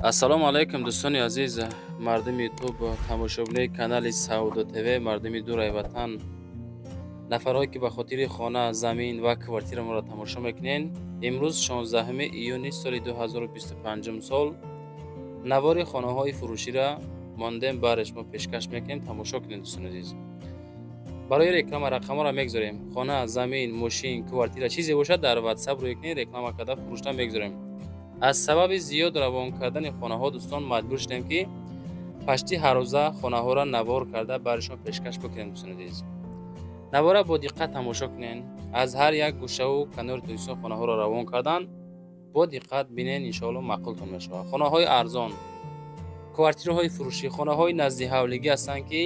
ассалому алайкум дӯстони азиз, мардуми ютуб, тамошобинои канали Саудо ТВ, мардуми дурай ватан, нафарҳое ки ба хотири хона, замин ва квартираморо тамошо мекунед. Имрӯз 16 июни соли 2025 сол навори хонаҳои фурӯширо мондем бари шумо пешкаш мекунем. Тамошо кунед дӯстони азиз. барои реклама рақамҳоро мегзорем. Хона, замин, мошин, квартира чизе бошад дар WhatsApp рӯй кунед, реклама карда фурӯшта мегзорем. аз сабаби зиёд равон кардани хонаҳо дӯстон маҷбур шудем ки пашти ҳаррӯза хонаҳоро навор карда бари шумо пешкаш бикунем. дӯстони азиз, навора бо диққат тамошо кунед. аз ҳар як гӯшаву канори дӯстон хонаҳоро равон кардан. бо диққат бинед, иншоалло маъқултон мешавад. хонаҳои арзон, квартираҳои фурӯшӣ, хонаҳои назди ҳавлигӣ ҳастанд ки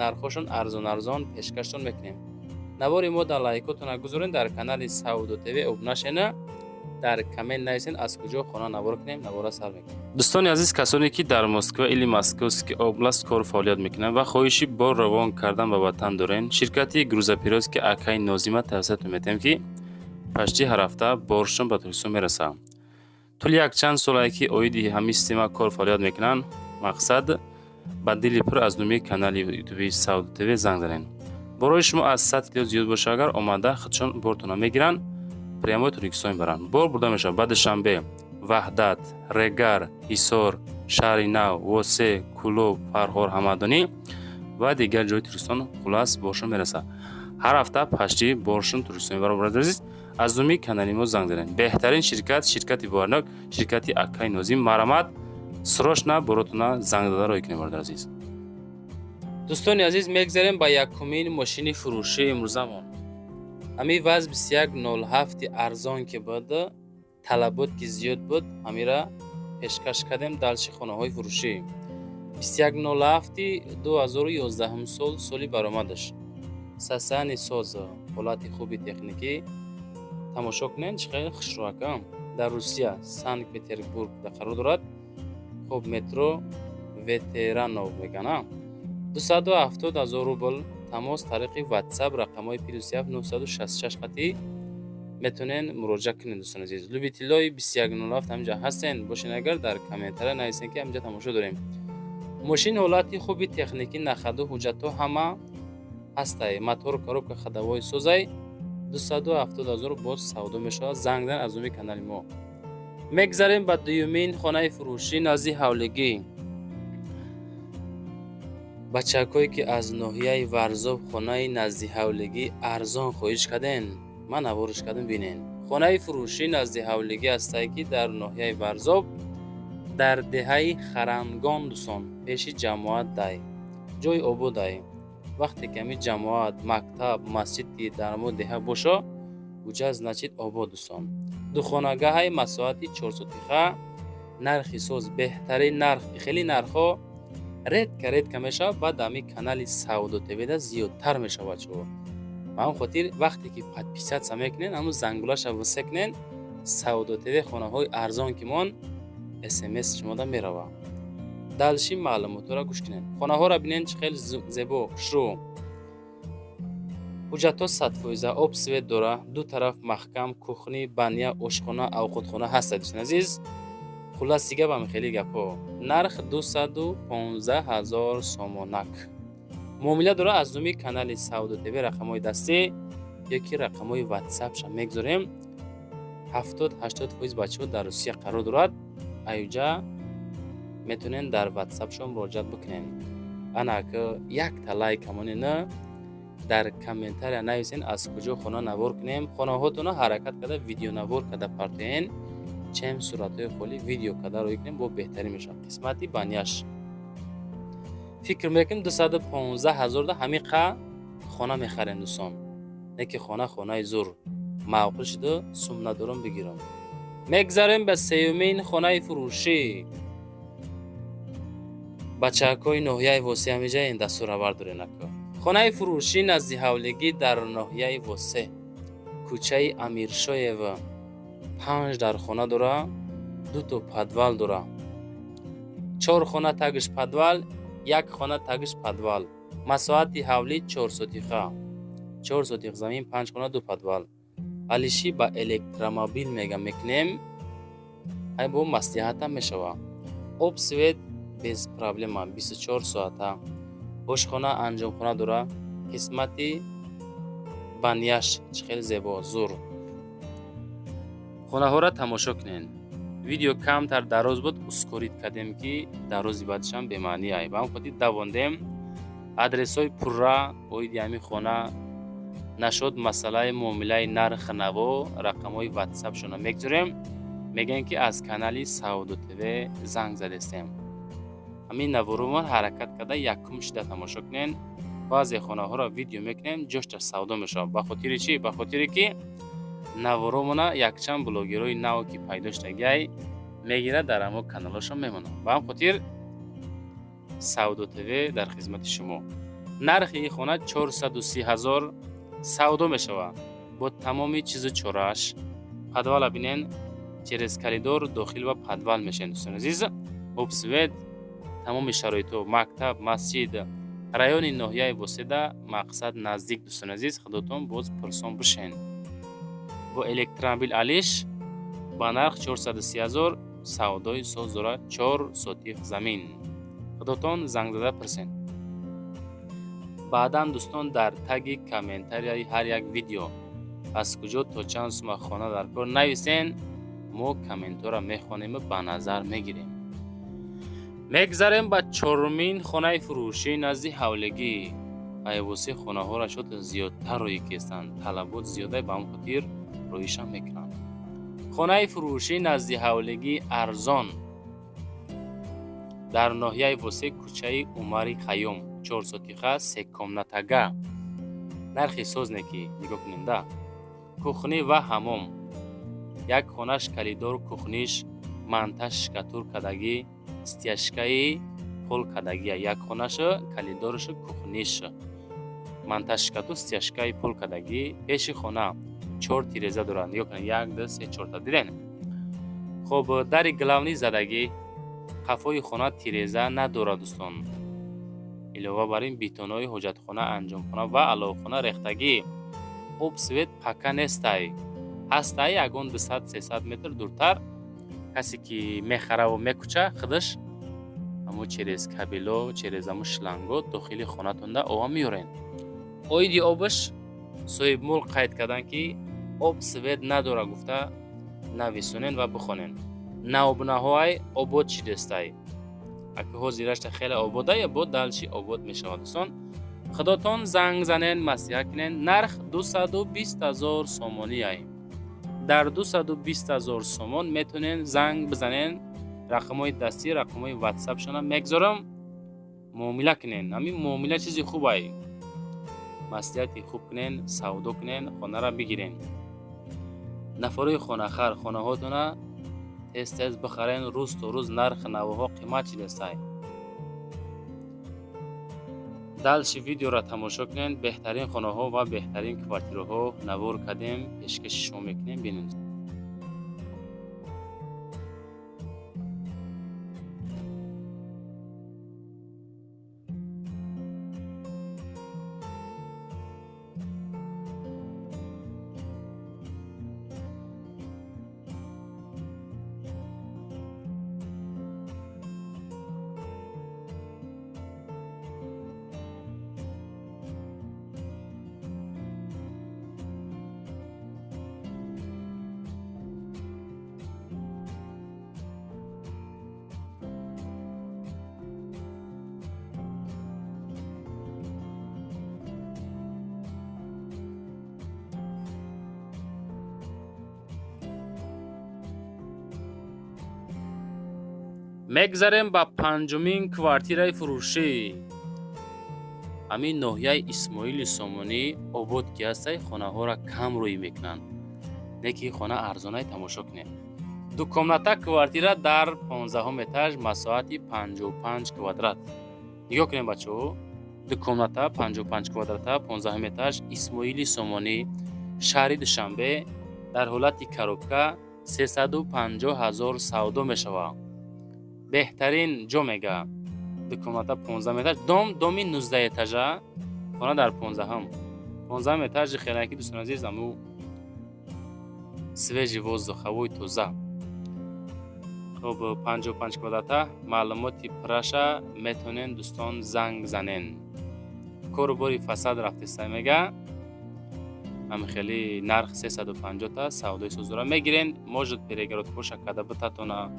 нархҳошон арзон пешкаштон мекунем. навори мо дар лайкотона гузоред. дар канали Саудо ТВ обуна шена, дар комент нависен аз куҷо хона навор кунем, навора сар мекунем. дӯстони азиз, касоне ки дар Москва или Московский област кор фаъолият мекунанд ва хоҳиши бор равон кардан ба ватан дорен, ширкати грузоперевозки Акаи Нозима тавсиятон метем ки пашти ҳар ҳафта боршон ба Туркистон мерасад. тӯли якчанд солае ки оиди ҳамин система кор фаъолият мекунанд. мақсад ба дили пур аз номи канали ютуби Саудо ТВ занг занед. борои шумо аз 100 кило зиёд боша, агар омада худшон бортона мегиранд, прямои Туркистон баранд. бор бурда мешавад ба Душанбе, Ваҳдат, Регар, Ҳисор, Шаҳри Нав, Восе, Кӯлоб, Фарҳор, Ҳамадонӣ ва дигар ҷои Туркистон хулас боршон мерасад. ҳар ҳафта пашти боршон Туркистон баробар азиз. аз номи канали мо занг занед. беҳтарин ширкат, ширкати боварнок, ширкати Акаи Нозим. марамат срочно боротона занг дада роҳӣ кунед бародар азиз. дӯстони азиз, мегзарем ба якумин мошини фурӯшии имрӯзамон. ҳамин ваз 2107 арзон ки буд, талабот ки зиёд буд, ҳамира пешкаш кардем далши хонаҳои фурӯшӣ. 2107 2011 сол, соли баромадаш. сасани соз, ҳолати хуби техникӣ. тамошо кунед, чӣ қадр хушрӯяка. дар Русия, Санкт Петербург да қарор дорад. хуб, метро ветеранов мегана. 270,000 рубл тамос тариқи WhatsApp, рақамҳои +7 966 қатӣ метонен муроҷиат кунед. дӯстони азиз, любителои 2107 ҳаминҷа ҳастен, бошен агар дар комментария нависен ки ҳаминҷа тамошо дорем. мошин ҳолати хуби техникӣ, нахаду ҳуҷҷатҳо ҳама ҳастай. мотор, коробка ходовой созай. 270,000 боз савдо мешавад. занг занед аз номи канали мо. мегзарем ба дуюмин хонаи фурӯшӣ назди ҳавлигӣ. бачакое ки аз ноҳияи Варзоб хонаи назди ҳавлигӣ арзон хоҳиш карден, ман навориш кардам, бинен. хонаи фурӯшӣ назди ҳавлигӣ ҳастае ки дар ноҳияи Варзоб, дар деҳаи Харангон дӯстон, пеши ҷамоат дай, ҷои обод дай. вақте ки ҳамин ҷамоат, мактаб, масҷид ки дар мо деҳа бошо, уҷа значит обод дӯстон. духонагаҳаи масоати 4 сотиха, нархи соз, беҳтарин нарх, хеле нархҳо редка мешавад. баъд ҳамин канали Саудо ТВ да зиёдтар мешавад шумо. ба ҳамин хотир вақте ки подписатсия мекунед, ҳамун зангулаша вусе кунед, Саудо ТВ хонаҳои арзон ки мон SMS шумода меравад. далши маълумотро гӯш кунед. хонаҳоро бинед чӣ хел зебо, хушрӯ. ҳуҷҷатҳо 100%, об свет дора, ду тараф маҳкам, кухни, баня, ошхона, авқотхона ҳаста. дӯстони азиз, хулас дига ба хеле гапҳо. нарх 215,000 сомонак. муомила дора аз номи канали Саудо ТВ, рақамҳои дастӣ ёки рақамҳои WhatsApp ша мегзорем. 70-80% бачаҳо дар Русия қарор дорад. айҷа метонен дар WhatsApp шо муроҷиат бикунен. анак якта лайк ҳамонена дар комментария нависен аз куҷо хона навор кунем. хонаҳотона ҳаракат карда видео навор карда партоен, чем суратҳои холӣ видео карда роҳӣ кунем, бо беҳтарин мешавад. қисмати банияш фикр мекунем 215,000 да ҳамин қа хона мехарем дӯстон. не ки хонаи зур маъқул шуда сум надорам бигирам. мегзарем ба сеюмин хонаи фурӯшӣ. бачакҳои ноҳияи Восе ҳамиҷа ин дастуравар дорен. хонаи фурӯшӣ назди ҳавлигӣ дар ноҳияи Восе, кӯчаи Амиршоев. 5 дар хона дора, 2 то подвал дора. 4 хона тагиш подвал, 1 хона тагиш подвал. масоати ҳавлӣ 4 сотиха. 4 сотих замин, 5 хона, 2 подвал. алиши ба электромобил мекунем. ай бо маслиҳатам мешавад. об свет без проблема 24 соата. ошхона анҷомхона дора. қисмати банияш чӣ хел зебо зур. хонаҳоро тамошо кунед. видео камтар дароз буд, ускорид кардем ки дарози баъдшам бемаъни ай. ба ҳам хотир давондем адресҳои пурра оиди ҳамин хона нашуд масъалаи муомилаи нарх наво рақамҳои ватсапшона мегузорем. мегӯем ки аз канали Саудо ТВ занг задестем. ҳамин наворумон ҳаракат карда якум шида тамошо кунед. баъзе хонаҳоро видео мекунем ҷошта савдо мешавад. ба хотири чӣ? ба хотире ки наворумона якчанд блогерои наво ки пайдо шудагиай мегира дар ҳамо каналашон мемонад. ба ҳам хотир Саудо ТВ дар хизмати шумо. нархи ин хона 430 000 савдо мешавад бо тамоми чизу чорааш. подвала бинен через коридор дохил ва подвал мешавед. дӯстон азиз, об свет, тамоми шароито, мактаб, масҷид, райони ноҳияи восида, мақсад наздик. дӯстон азиз, худотон боз пурсон бишен. бо электромобил алиш ба нарх 430 000 савдои соз дора 4 сотих замин. худотон занг зада пурсен. баъдан дӯстон дар таги комментарияи ҳар як видео аз куҷо то чанд сума хона дар кор нависен. мо комментора мехонем ва ба назар мегирем. мегзарем ба чорумин хонаи фурӯшӣ назди ҳавлигӣ. айвоси хонаҳора шуд зиёдтар рӯи кистанд. талабот зиёда ба ҳам хотир рӯишам мекунанд. хонаи фурӯшӣ назди ҳавлигӣ арзон дар ноҳияи восе кӯчаи Умари Хайём 4 сотиха 3 комнатага. нархи созне ки нигоҳ кунинда. кухнӣ ва ҳамом. як хонаш калидор кухниш монтаж шкатур кадагӣ стяжкаи пол кадагия. як хонаш калидорш кухниш монтаж шкатур стяжкаи пол кадагӣ. пеши хона 4 тиреза дорад. нигоҳ кунед 1 2 3 4 та диден. хоб дари главни задагӣ. қафои хона тиреза надорад дӯстон. илова бар ин битонои ҳоҷатхона анҷомхона ва аловхона рехтагӣ. об свет пака нестай. ҳастай ягон 200-300 метр дуртар. касе ки мехараву мекуча худаш ҳамо через кабело через ҳамо шланго дохили хонатонда оба меёрен. оиди обаш соҳибмул қайд кардан ки об свет надора гуфта нависонен ва бихонен. наобнаҳоай обод шидестай. ака ҳозирашта хеле ободай бо далши обод мешавад. дӯстон худотон занг занен масиҳат кунен. нарх 220 000 сомониай. дар 220 000 сомон метонен занг бизанен. рақамҳои дастӣ рақамҳои ватсапшона мегзорам. муомила кунен. ҳамин муомила чизи хубай. маслиҳати хуб кунен, савдо кунен, хонара бигирен. нафарои хонахар хонаҳотона тез бихарен. рӯз то рӯз нархи навоҳо қимат шидастай. далши видеоро тамошо кунен. беҳтарин хонаҳо ва беҳтарин квартираҳо навор кардем, пешкаши шумо мекунем. бинем. мегзарем ба панҷумин квартираи фурӯшӣ. ҳамин ноҳияи Исмоили Сомонӣ обод ки ҳастай хонаҳоро кам рӯй мекунанд. не ки хона арзонай тамошо кунед. ду комната квартира дар 15 этаж масоати 55 квадрат. нигоҳ кунед бачаҳо. ду комната 55 квадрата 15 этаж Исмоили Сомонӣ шаҳри Душанбе дар ҳолати коробка 350 000 савдо мешавад. беҳтарин ҷо мега. ду комната 15 этаж доми 19 этажа хона дар 15 этажи хелаки дӯстон азиз аму свежи воздух ҳавои тоза. خب 55 کвадрата маълумоти пураша метавонен дӯстон занг занен. Корубори фасад рафтиста мега ам хели нарх 350 та савдои созура мегирен. Может перегород боша када битатона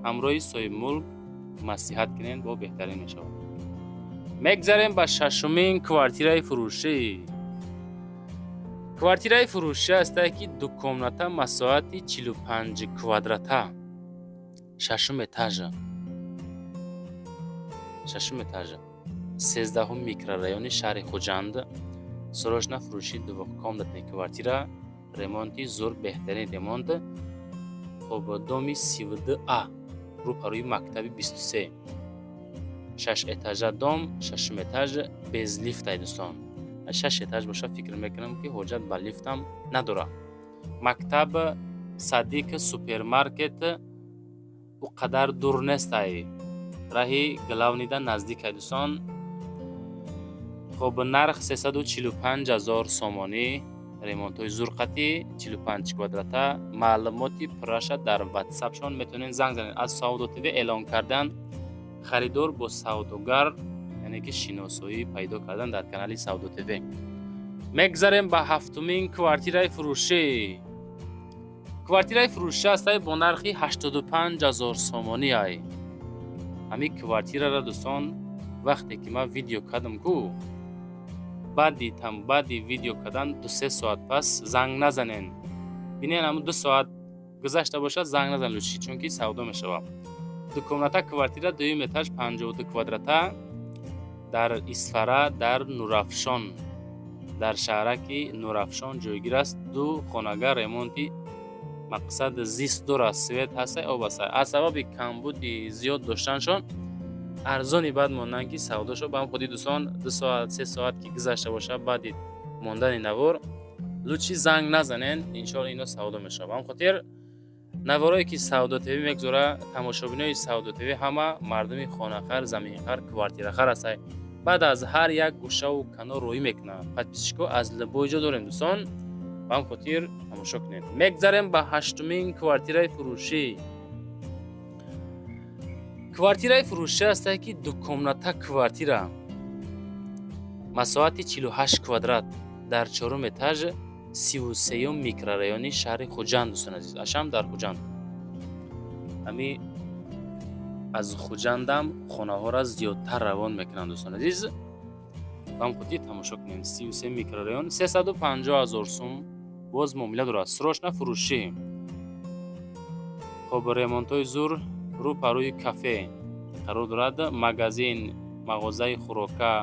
ҳамроҳи соҳиби мулк маслиҳат кунен бо беҳтарин мешавад. мегзарем ба шашумин квартираи фурӯшӣ. квартираи фурӯшӣ ҳастае ки ду комната масоҳати 45 квадрата шашум этажа 13 микрорайони шаҳри Хуҷанд. срочно фурӯши двухкомнатни квартира, ремонти зур, беҳтарин ремонт. хоб доми 32А рӯпарӯи мактаби 23, 6 этажа дом, 6 этаж без лифтай дӯстон. 6 этаж боша фикр мекунам ки ҳоҷат ба лифтам надора. мактаб Садиқ супермаркет у қадар дур нестай, раҳи Главнида наздикай дӯстон. хоб нарх 345,000 сомонӣ, ремонтҳои зурқатӣ, 45 квадрата. маълумоти пураша дар ватсапшон метавонен занг занед. аз Саудо ТВ эълон кардан харидор бо савдогар, яъне ки шиносоӣ пайдо кардан дар канали Саудо ТВ. мегзарем ба ҳафтумин квартираи фурӯшӣ. квартираи фурӯшӣ ҳастае бо нархи 85,000 сомонӣ. ҳамин квартирара дӯстон вақте ки ман видео кардам ку баъди видео кардан 2-3 соат пас занг назанен. бинен ҳамун 2 соат гузашта бошад занг назанен лутфи, чунки савдо мешавад. дукомната квартира дуюм этаж 52 квадрата дар Исфара дар Нурафшон, дар шаҳраки Нурафшон ҷойгир аст. ду хонага ремонти мақсад зист дорад, свет ҳаста, об аст. аз сабаби камбуди зиёд доштаншон арзони баъд мондан ки савдо шо ба ҳам худи дӯстон 2 соат 3 соат ки гузашта боша баъди мондани навор лутфи занг назанен, иншоалло ино савдо мешавад. ба ҳам хотир наворое ки Саудо ТВ мегзора, тамошобинои Саудо ТВ ҳама мардуми хонахар, заминхар, квартирахар ҳастанд. баъд аз ҳар як гӯшаву канор роҳӣ мекунанд. подписчико аз любой ҷо дорем дӯстон, ба ҳам хотир тамошо кунед. мегзарем ба ҳаштумин квартираи фурӯшӣ. квартираи фурӯшӣ ҳастае ки дукомната квартира масоҳати 48 квадрат дар 4 этаж 33 микрорайони шаҳри Хуҷанд дӯстон азиз. ашам дар Хуҷанд. ҳами аз Хуҷандам хонаҳора зиёдтар равон мекунанд дӯстон азиз. ба ҳам хотир тамошо кунем. 33 микрорайон 350,000 сум боз муомила дорад. срочно фурӯшӣ. хоб ремонтҳои зур рӯпарӯи кафе қарор дорад. магазин, мағозаи хӯрока,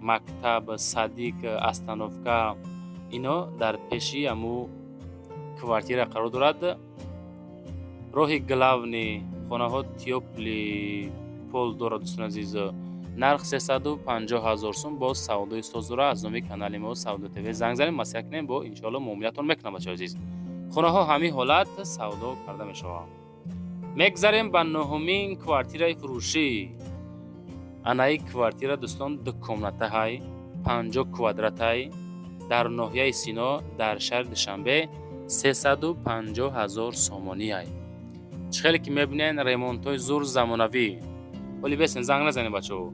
мактаб, Садиқ, остановка ино дар пеши ҳаму квартира қарор дорад. роҳи Главни, хонаҳо теплӣ пол дорад дӯстон азиз. нарх 350,000 сум бо савдои созура. аз номи канали мо Саудо ТВ занг занем, маслиҳат кунем, бо иншоалло муомилатон мекунам бачаҳои азиз. хонаҳо ҳамин ҳолат савдо карда мешавад. мегзарем ба нӯҳумин квартираи фурӯшӣ. анаи квартира дӯстон дукомнатаҳай 50 квадратаи дар ноҳияи Сино дар шаҳри Душанбе 350,000 сомонияй. чӣ хеле ки мебинен ремонтҳои зур замонавӣ. олӣ бесен занг назанед бачаҳо.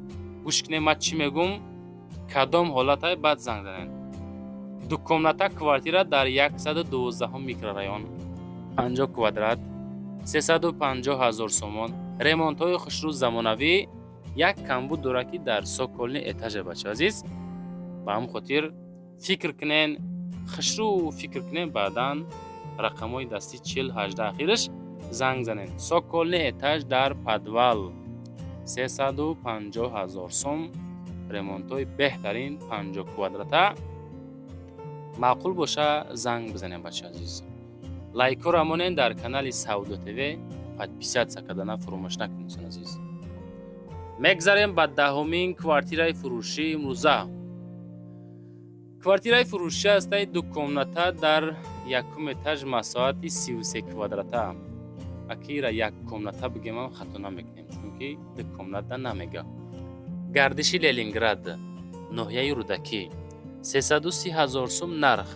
гӯш кунед ман чӣ мегӯм, кадом ҳолатай баъд занг занед. дукомната квартира дар 112 микрорайон 50 квадрат 350,000 сомон. ремонтҳои хушрӯ замонавӣ. як камбуд дорад ки дар соколни этаже бачаҳо азиз. ба ҳам хотир фикр кунен, хушрӯ фикр кунен, баъдан рақамҳои дастӣ 4018 ахираш занг занед. соколни этаж дар подвал 350,000 сом. ремонтҳои беҳтарин 50 квадрата. маъқул боша занг бизанем бачаҳо азиз. лайкҳо рамонен дар канали Саудо ТВ подписатсия кардана фуромӯш накунед дӯстон азиз. мегзарем ба даҳумин квартираи фурӯшӣ имрӯза. квартираи фурӯшӣ ҳастаи дукомната дар 1 этаж масоҳати 33 квадрата. акира 1 комната бигемам хато намекунем, чунки дукомната намега. гардиши Ленинград, ноҳияи Рудакӣ 330,000 сум нарх.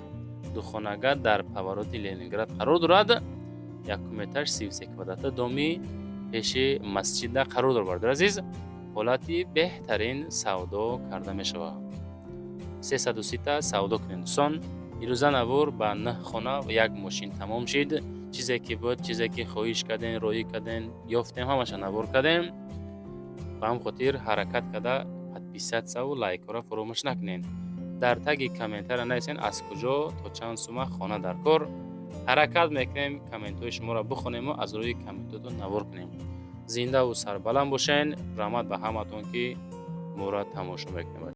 духонага дар повороти Ленинград қарор дорад. 1 метр 33 квадрата доми пеши масҷида қарор дорад. Бардор азиз, ҳолати беҳтарин савдо карда мешавад. 330 та савдо кунем дӯстон. ирӯза навор ба 9 хона ва 1 мошин тамом шид. чизе ки буд, чизе ки хоҳиш кардем, роӣ кардем, ёфтем, ҳамаша навор кардем. ба ҳам хотир ҳаракат карда подписатсия ва лайкора фаромӯш накунед. дар таги комментария нависен аз куҷо то чанд сума хона дар кор. ҳаракат мекунем комментҳои шуморо бихонем ва аз рӯи комментотон навор кунем. зиндаву сарбаланд бошен. раҳмат ба ҳаматон ки моро тамошо мекунед.